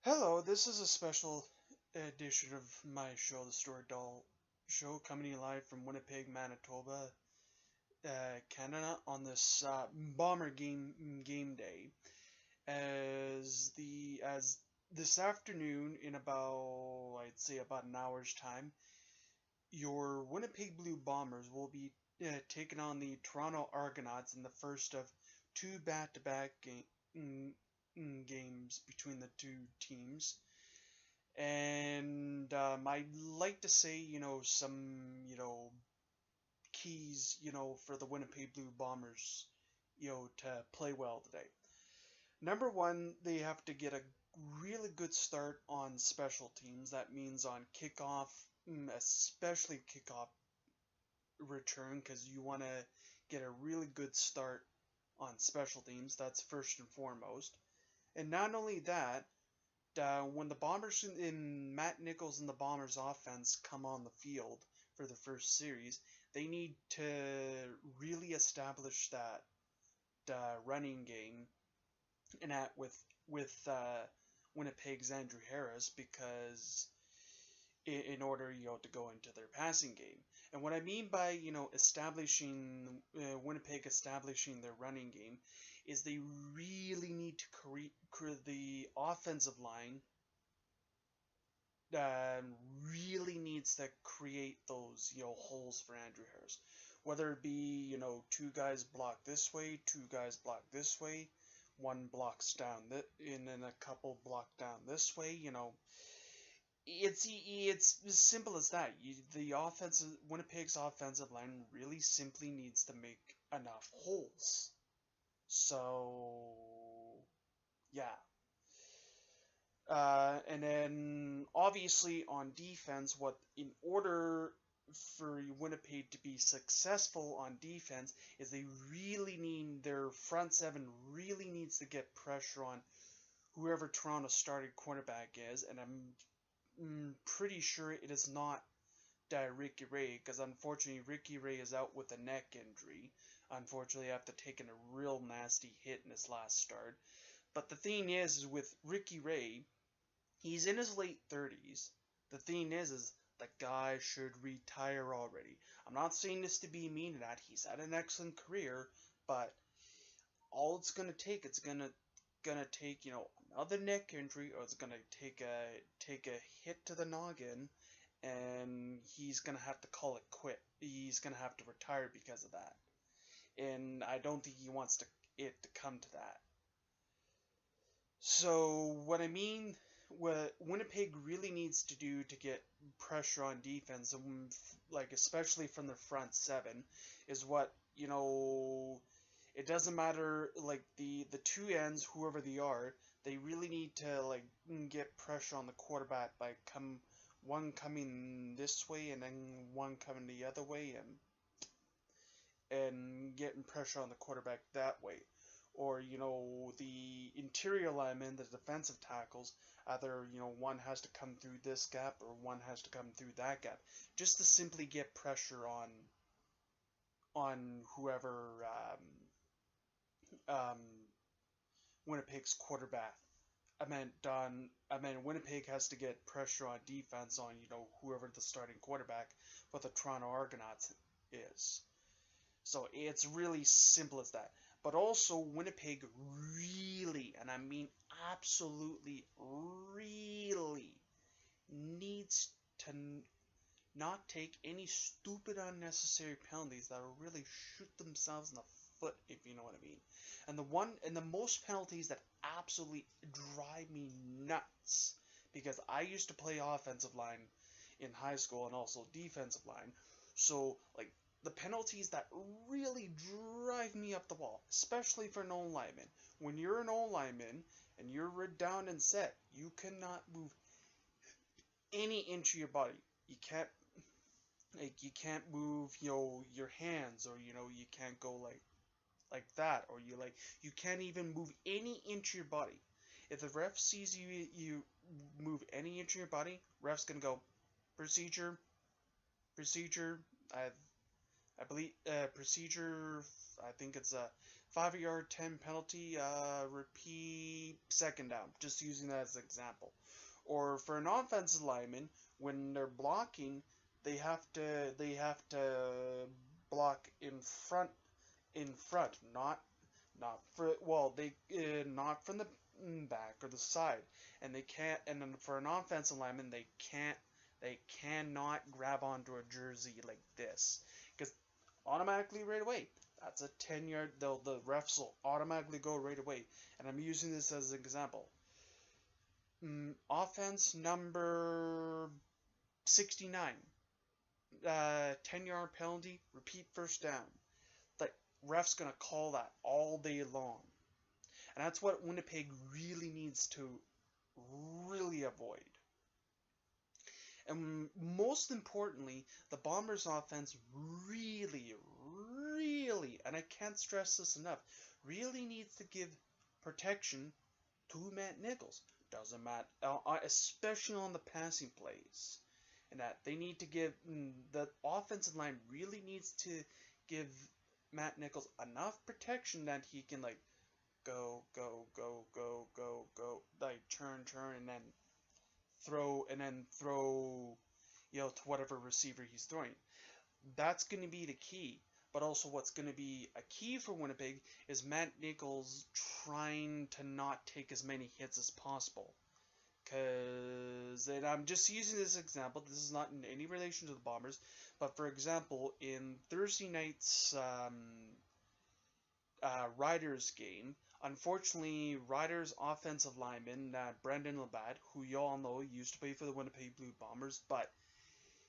Hello, this is a special edition of my show, The Story Doll Show, coming to you live from Winnipeg, Manitoba, Canada, on this Bomber game day. As this afternoon, in about I'd say about an hour's time, your Winnipeg Blue Bombers will be taking on the Toronto Argonauts in the first of two back-to-back games between the two teams. And I'd like to say, some, keys, for the Winnipeg Blue Bombers, to play well today. Number one, they have to get a really good start on special teams. That means on kickoff, especially kickoff return, because you want to get a really good start on special teams. That's first and foremost. And not only that, when the Bombers in Matt Nichols and the Bombers offense come on the field for the first series, they need to really establish that running game and at with Winnipeg's Andrew Harris, because in order to go into their passing game. And what I mean by establishing Winnipeg establishing their running game is they really need to create the offensive line uh, really needs to create those holes for Andrew Harris, whether it be two guys block this way, two guys block this way, one blocks down and then a couple block down this way. It's as simple as that. The offensive Winnipeg's offensive line really simply needs to make enough holes. So yeah. And then obviously on defense, what in order for Winnipeg to be successful on defense is they really need their front seven really needs to get pressure on whoever Toronto's starting quarterback is, and I'm pretty sure it is not Ricky Ray, because unfortunately Ricky Ray is out with a neck injury. Unfortunately, after taking a real nasty hit in his last start. But the thing is with Ricky Ray, he's in his late 30s. The thing is the guy should retire already. I'm not saying this to be mean to that. He's had an excellent career, but all it's gonna take another neck injury, or it's gonna take a hit to the noggin, and he's gonna have to call it quit. He's gonna have to retire because of that, and I don't think he wants it to come to that. So what Winnipeg really needs to do to get pressure on defense, like especially from the front seven, is what It doesn't matter, like the two ends, whoever they are, they really need to get pressure on the quarterback by one coming this way and then one coming the other way, and getting pressure on the quarterback that way. Or, the interior linemen, the defensive tackles, either, one has to come through this gap or one has to come through that gap, just to simply get pressure on whoever um, Winnipeg's quarterback. Winnipeg has to get pressure on defense on, whoever the starting quarterback for the Toronto Argonauts is. So it's really simple as that. But also, Winnipeg really, and I mean absolutely, really needs to not take any stupid, unnecessary penalties that will really shoot themselves in the foot, if you know what I mean. And the most penalties that absolutely drive me nuts, because I used to play offensive line in high school and also defensive line. So, the penalties that really drive me up the wall, especially for an old lineman. When you're an old lineman and you're down and set, you cannot move any inch of your body. You can't move your hands, or you can't go like that, or you can't even move any inch of your body. If the ref sees you move any inch of your body, ref's gonna go procedure. I believe procedure. I think it's 5-yard 10 penalty, repeat second down. Just using that as an example. Or for an offensive lineman, when they're blocking, they have to block in front, not from the back or the side, and they can't. And then for an offensive lineman, they cannot grab onto a jersey like this, because automatically right away, that's a 10-yard. The refs will automatically go right away, and I'm using this as an example. Offense number 69, 10-yard penalty, repeat first down. Like, ref's gonna call that all day long. And that's what Winnipeg really needs to really avoid. And most importantly, the Bombers offense really, and I can't stress this enough, really needs to give protection to Matt Nichols. Doesn't matter, especially on the passing plays. And that they need to give, the offensive line really needs to give Matt Nichols enough protection that he can, like, go, like, turn, and then throw, to whatever receiver he's throwing. That's going to be the key. But also what's going to be a key for Winnipeg is Matt Nichols trying to not take as many hits as possible. And I'm just using this example. This is not in any relation to the Bombers. But for example, in Thursday night's Riders game, unfortunately, Riders offensive lineman Brandon Labatt, who you all know used to play for the Winnipeg Blue Bombers, but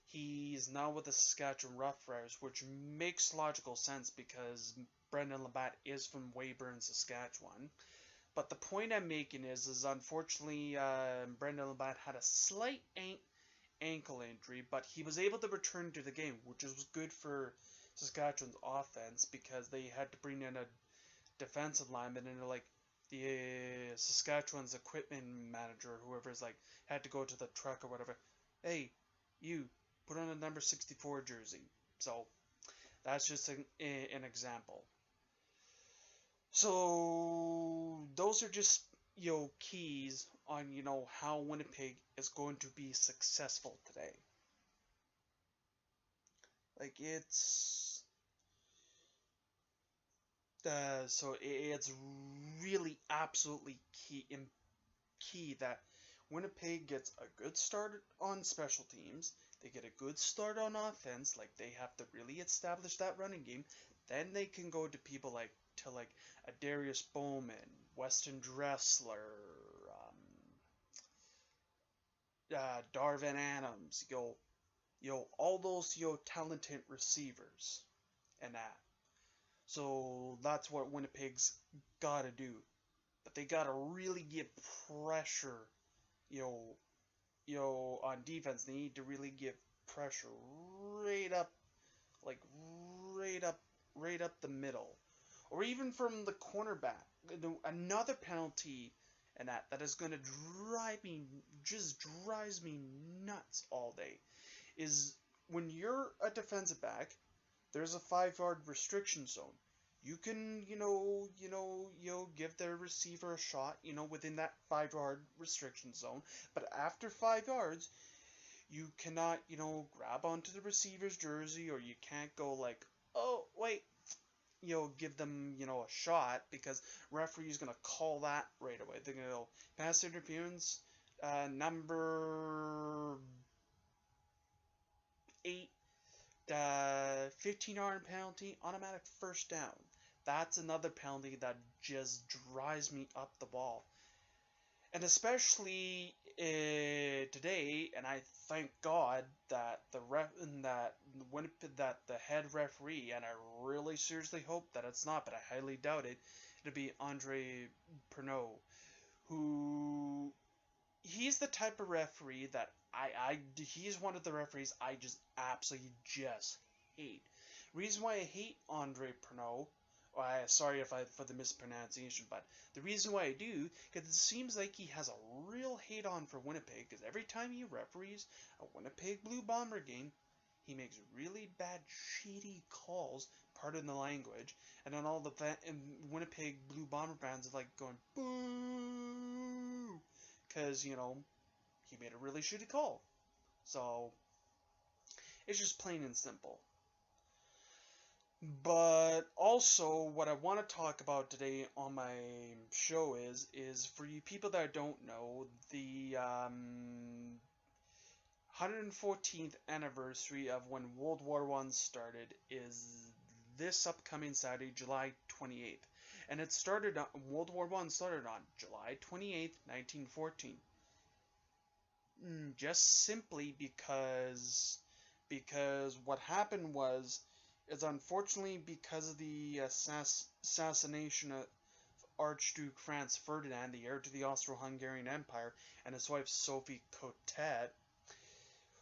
he's now with the Saskatchewan Roughriders, which makes logical sense because Brandon Labatt is from Weyburn, Saskatchewan. But the point I'm making is unfortunately, Brandon Labatt had a slight ankle injury, but he was able to return to the game, which was good for Saskatchewan's offense because they had to bring in a defensive lineman, and like the Saskatchewan's equipment manager, or whoever is like, had to go to the truck or whatever. Hey, you put on a number 64 jersey. So that's just an example. So those are just keys on how Winnipeg is going to be successful today. Like it's really absolutely key that Winnipeg gets a good start on special teams. They get a good start on offense. Like they have to really establish that running game. Then they can go to people like a Darius Bowman, Weston Dressler, Darvin Adams, all those talented receivers and that. So that's what Winnipeg's gotta do. But they gotta really give pressure, on defense. They need to really give pressure right up, like right up the middle, or even from the cornerback. Another penalty, and that is going to drives me nuts all day, is when you're a defensive back, there's a 5-yard restriction zone. You can, give the receiver a shot, within that 5-yard restriction zone. But after 5 yards, you cannot, grab onto the receiver's jersey, or you can't go like, oh, wait, give them, a shot, because referee's going to call that right away. They're going to go, pass interference, number 8, 15-yard penalty, automatic first down. That's another penalty that just drives me up the wall. And especially today, and I thank God that that the head referee, and I really seriously hope that it's not, but I highly doubt it, it'll be Andre Pernot, who he's the type of referee that he's one of the referees I just absolutely just hate. Reason why I hate Andre Pernot, sorry for the mispronunciation, but the reason why I do, because it seems like he has a real hate on for Winnipeg, because every time he referees a Winnipeg Blue Bomber game, he makes really bad, shady calls, pardon the language, and then all the Winnipeg Blue Bomber fans are like going boo, because he made a really shitty call. So it's just plain and simple. But also, what I want to talk about today on my show is for you people that don't know, the 114th anniversary of when World War I started is this upcoming Saturday, July 28th. And World War I started on July 28th, 1914. Just simply because what happened is unfortunately because of the assassination of Archduke Franz Ferdinand, the heir to the Austro-Hungarian Empire, and his wife Sophie Cotet.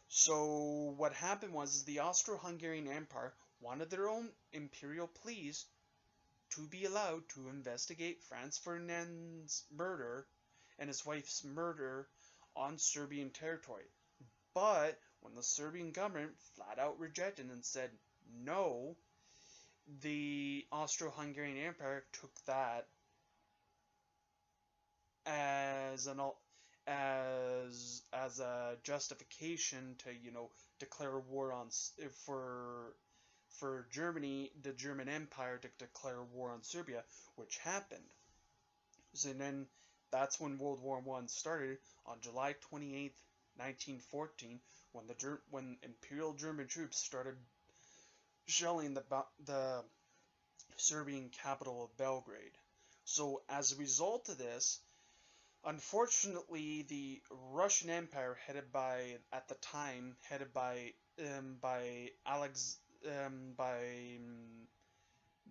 So what happened was the Austro-Hungarian Empire wanted their own imperial police to be allowed to investigate Franz Ferdinand's murder and his wife's murder on Serbian territory. But when the Serbian government flat out rejected and said no, the Austro-Hungarian Empire took that as a justification to declare war on for Germany, the German Empire, to declare war on Serbia, which happened. So then that's when World War I started on July 28th, 1914, when Imperial German troops started shelling the Serbian capital of Belgrade. So as a result of this, unfortunately, the Russian Empire, headed by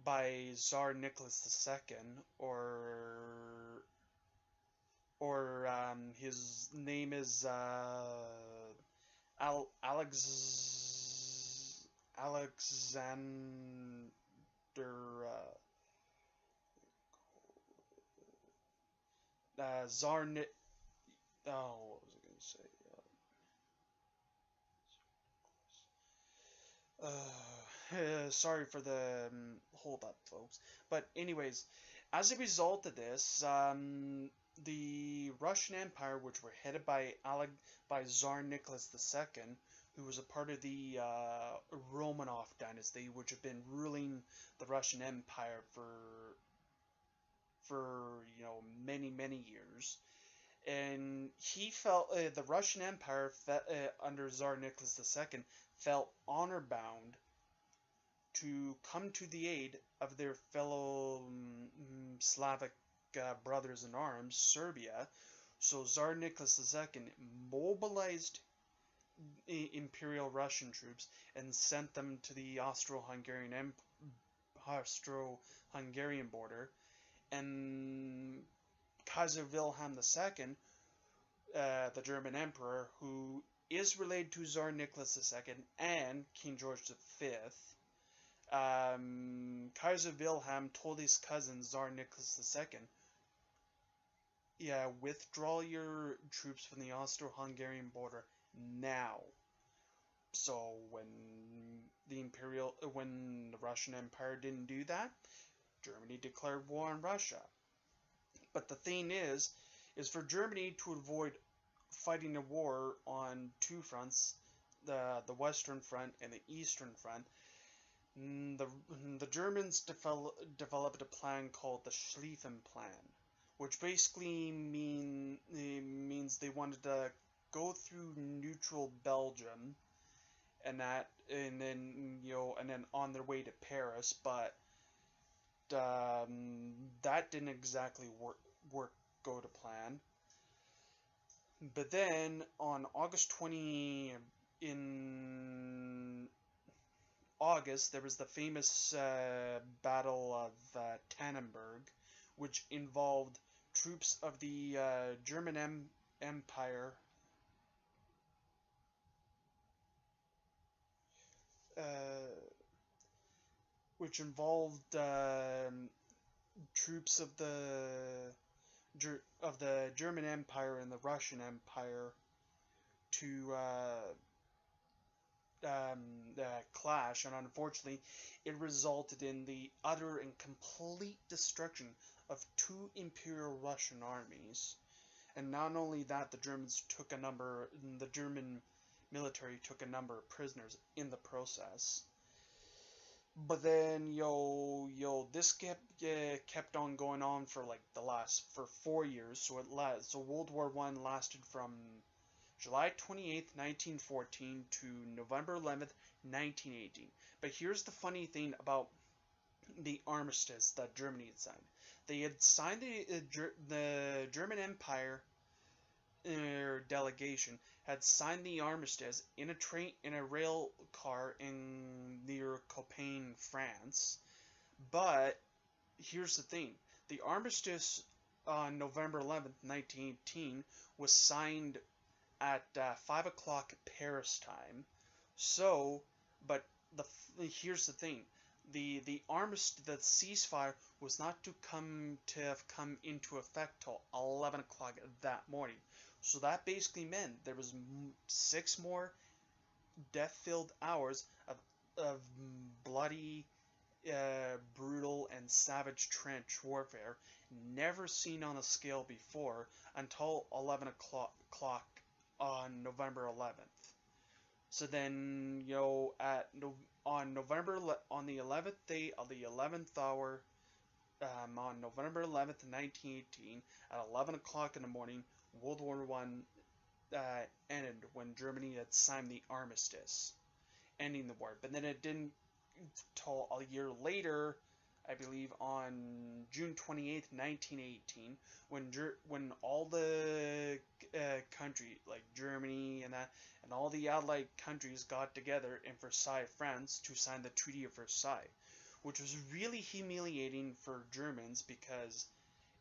by Tsar Nicholas II, or his name is Alexander. Tsar Ni- Oh, what was I going to say? Sorry for the hold up, folks. But anyways, as a result of this, the Russian Empire, which were headed by Tsar Nicholas II, who was a part of the Romanov dynasty, which had been ruling the Russian Empire for many years. And he felt the Russian Empire under Tsar Nicholas II felt honor bound to come to the aid of their fellow Slavic brothers in arms, Serbia. So Tsar Nicholas II mobilized Imperial Russian troops and sent them to the Austro-Hungarian border, and Kaiser Wilhelm II, the German Emperor, who is related to Tsar Nicholas II and King George V, Kaiser Wilhelm told his cousin Tsar Nicholas II, yeah, withdraw your troops from the Austro-Hungarian border now. So when the Russian Empire didn't do that, Germany declared war on Russia. But the thing is for Germany to avoid fighting a war on two fronts, the Western Front and the Eastern Front, the Germans developed a plan called the Schlieffen Plan, which basically means they wanted to go through neutral Belgium and then on their way to Paris, but that didn't exactly go to plan. But then on in August, there was the famous Battle of Tannenberg, which involved troops of the German Empire, which involved troops of the German Empire and the Russian Empire to clash, and unfortunately, it resulted in the utter and complete destruction of two Imperial Russian armies. And not only that, the German military took a number of prisoners in the process. But then, this kept on going on for like for 4 years. So World War One lasted from July 28th, 1914 to November 11th, 1918. But here's the funny thing about the armistice that Germany had signed. They had signed the German Empire delegation had signed the armistice in a rail car near Copain, France. But here's the thing: the armistice on November 11th, 1918, was signed at 5 o'clock Paris time. So, but here's the thing: the ceasefire was not to have come into effect till 11 o'clock that morning. So that basically meant there was 6 more death-filled hours of bloody, brutal, and savage trench warfare, never seen on a scale before until 11 o'clock on November 11th. So then, on the 11th day of the 11th hour, on November 11th, 1918, at 11 o'clock in the morning, World War One ended when Germany had signed the armistice, ending the war. But then it didn't until a year later, I believe on June 28th, 1918, when all the country like Germany and all the allied countries got together in Versailles, France, to sign the Treaty of Versailles, which was really humiliating for Germans because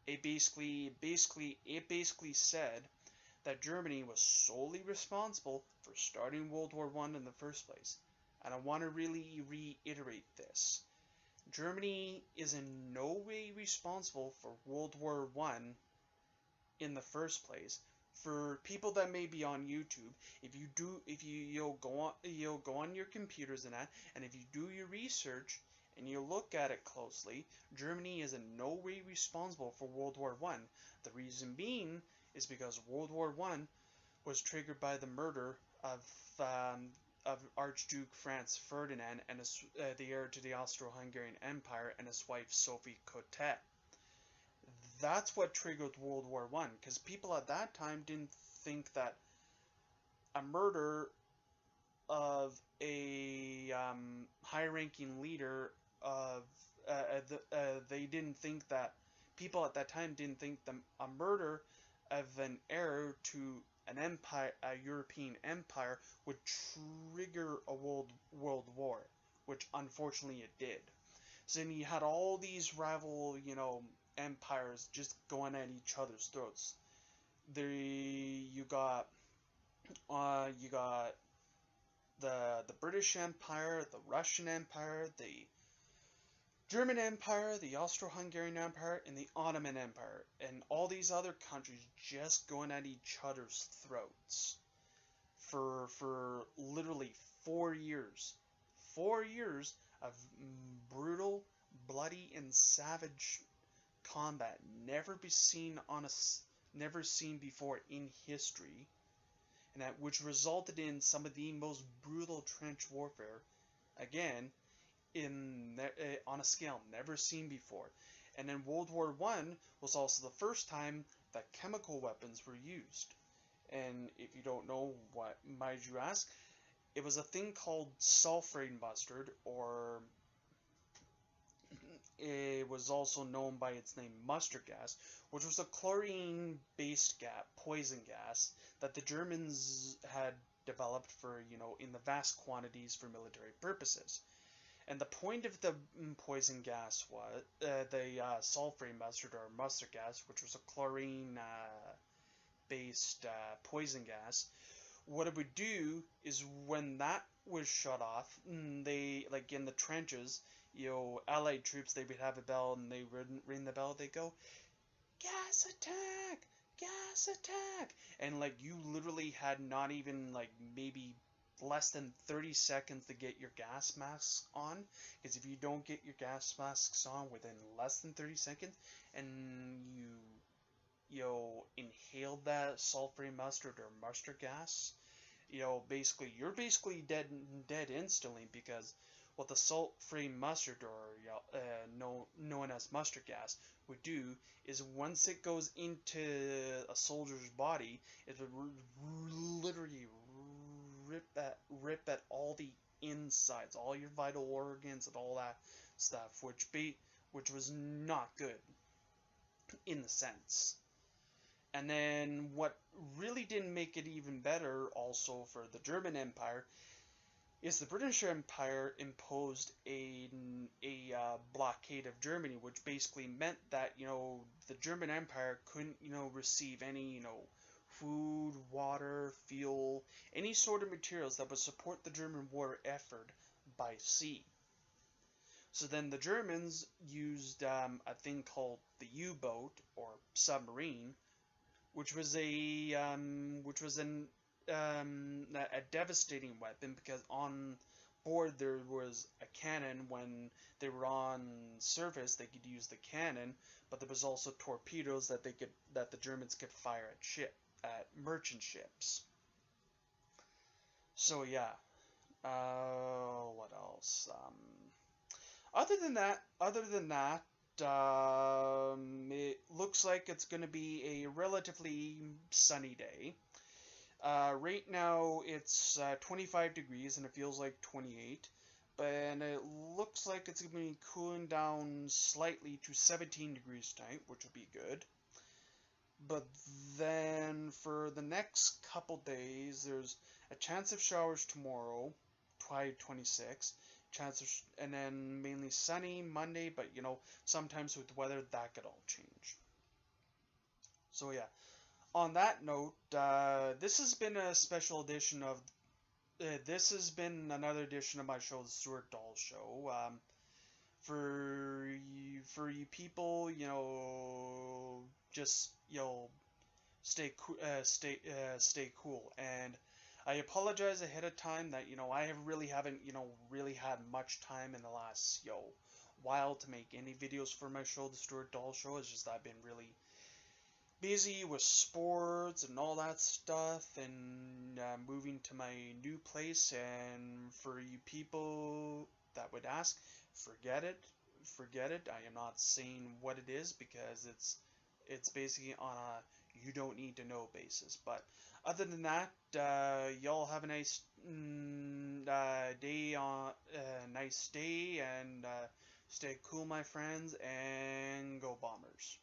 it basically said that Germany was solely responsible for starting World War One in the first place. And I want to really reiterate this. Germany is in no way responsible for World War One in the first place. For people that may be on YouTube, if you'll go on your computers and if you do your research and you look at it closely, Germany is in no way responsible for World War One. The reason being is because World War One was triggered by the murder of Archduke Franz Ferdinand and the heir to the Austro-Hungarian Empire, and his wife Sophie Cotet. That's what triggered World War One, because people at that time didn't think that a murder of a high-ranking leader they didn't think that people at that time didn't think a murder of an heir to an empire, a European empire, would trigger a world war, which unfortunately it did. So then you had all these rival, empires just going at each other's throats. You got the British Empire, the Russian Empire, the German Empire, the Austro-Hungarian Empire, and the Ottoman Empire, and all these other countries just going at each other's throats for literally 4 years. 4 years of brutal, bloody, and savage combat never seen before in history, and which resulted in some of the most brutal trench warfare, again, on a scale never seen before. And then World War One was also the first time that chemical weapons were used. And if you don't know what might you ask, it was a thing called sulfate mustard, or it was also known by its name mustard gas, which was a chlorine-based poison gas that the Germans had developed for, in the vast quantities for military purposes. And the point of the poison gas was the sulfate mustard or mustard gas, which was a chlorine-based poison gas. What it would do is when that was shut off, they, like in the trenches, Allied troops, they would have a bell and they would ring the bell. They go, gas attack, gas attack, and like you literally had not even like maybe less than 30 seconds to get your gas masks on, because if you don't get your gas masks on within less than 30 seconds and inhale that sulfury mustard or mustard gas, basically you're basically dead instantly, because what the salt-free mustard, or known as mustard gas, would do is once it goes into a soldier's body, it would literally rip at all the insides, all your vital organs and all that stuff, which was not good in the sense. And then what really didn't make it even better, also for the German Empire, is the British Empire imposed a blockade of Germany, which basically meant that the German Empire couldn't receive any food, water, fuel, any sort of materials that would support the German war effort by sea. So then the Germans used a thing called the U-boat or submarine, which was a devastating weapon, because on board there was a cannon. When they were on surface, they could use the cannon, but there was also torpedoes that the Germans could fire at merchant ships. So yeah, what else? Other than that, it looks like it's going to be a relatively sunny day. Right now it's 25 degrees and it feels like 28, and it looks like it's going to be cooling down slightly to 17 degrees tonight, which will be good. But then for the next couple days, there's a chance of showers tomorrow, 26, and then mainly sunny Monday, but sometimes with weather that could all change. So yeah, on that note, this has been a special edition of this has been another edition of my show, the Stuart Dahl Show. For you people, just stay cool. And I apologize ahead of time that I haven't really had much time in the last while to make any videos for my show, the Stuart Dahl Show. It's just that I've been really busy with sports and all that stuff, and moving to my new place. And for you people that would ask, forget it. I am not saying what it is, because it's basically on a you don't need to know basis. But other than that, y'all have a nice day, and stay cool, my friends, and go Bombers.